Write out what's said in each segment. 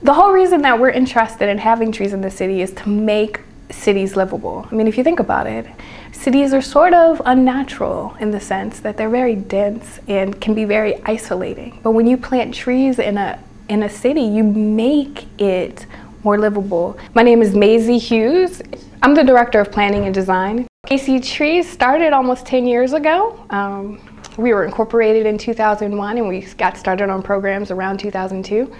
The whole reason that we're interested in having trees in the city is to make cities livable. I mean, if you think about it, cities are sort of unnatural in the sense that they're very dense and can be very isolating. But when you plant trees in a city, you make it more livable. My name is Maisie Hughes. I'm the Director of Planning and Design. KC Trees started almost 10 years ago. We were incorporated in 2001 and we got started on programs around 2002.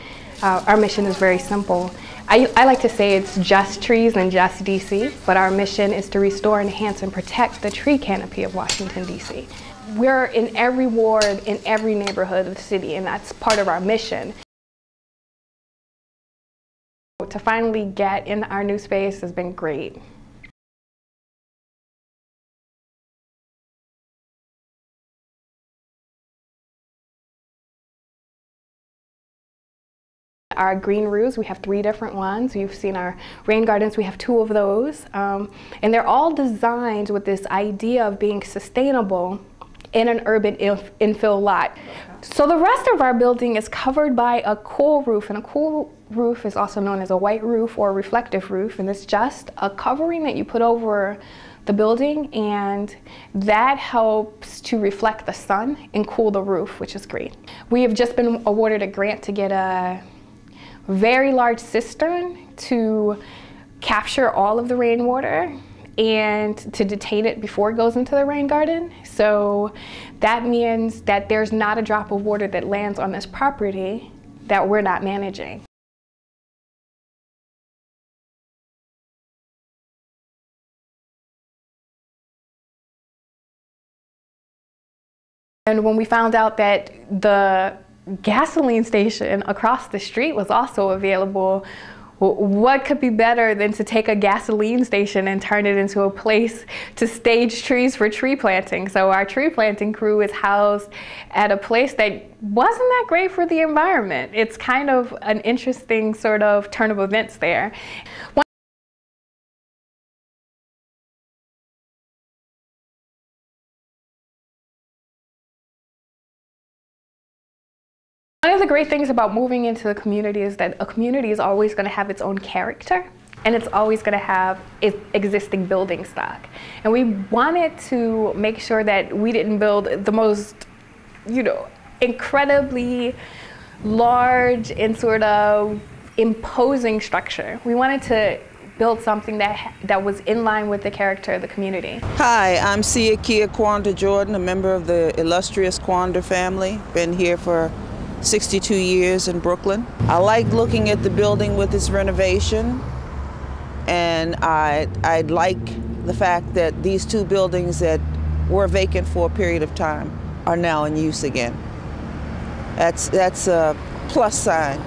Our mission is very simple. I like to say it's just trees and just DC, but our mission is to restore, enhance, and protect the tree canopy of Washington, DC. We're in every ward, in every neighborhood of the city, and that's part of our mission. To finally get in our new space has been great. Our green roofs, we have 3 different ones. You've seen our rain gardens, we have 2 of those. And they're all designed with this idea of being sustainable in an urban infill lot. So the rest of our building is covered by a cool roof, and a cool roof is also known as a white roof or a reflective roof, and it's just a covering that you put over the building, and that helps to reflect the sun and cool the roof, which is great. We have just been awarded a grant to get a very large cistern to capture all of the rainwater and to detain it before it goes into the rain garden. So that means that there's not a drop of water that lands on this property that we're not managing. And when we found out that the gasoline station across the street was also available, what could be better than to take a gasoline station and turn it into a place to stage trees for tree planting? So our tree planting crew is housed at a place that wasn't that great for the environment. It's kind of an interesting sort of turn of events there. One of the great things about moving into the community is that a community is always going to have its own character, and it's always going to have its existing building stock. And we wanted to make sure that we didn't build the most, incredibly large and sort of imposing structure. We wanted to build something that was in line with the character of the community. Hi, I'm Sia Kia Quanda Jordan, a member of the illustrious Quanda family. Been here for 62 years in Brooklyn. I like looking at the building with its renovation, and I like the fact that these 2 buildings that were vacant for a period of time are now in use again. That's a plus sign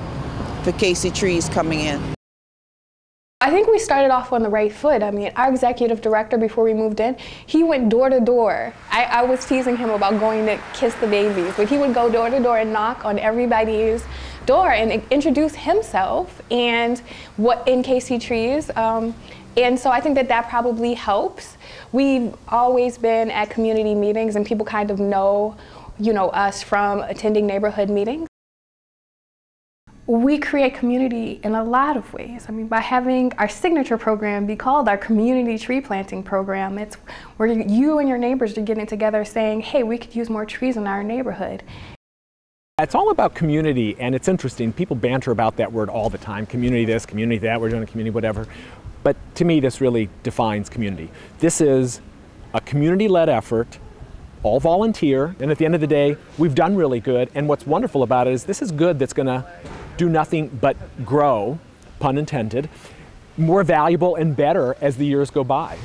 for KC Trees coming in. I think we started off on the right foot. I mean, our executive director, before we moved in, he went door to door. I was teasing him about going to kiss the babies, but he would go door to door and knock on everybody's door and introduce himself and what in KC Trees. And so I think that probably helps. We've always been at community meetings, and people kind of know, us from attending neighborhood meetings. We create community in a lot of ways. I mean, by having our signature program be called our community tree planting program, it's where you and your neighbors are getting together saying, hey, we could use more trees in our neighborhood. It's all about community, and it's interesting. People banter about that word all the time. Community this, community that, we're doing a community whatever. But to me, this really defines community. This is a community-led effort, all volunteer, and at the end of the day, we've done really good. And what's wonderful about it is this is good that's gonna do nothing but grow, pun intended, more valuable and better as the years go by.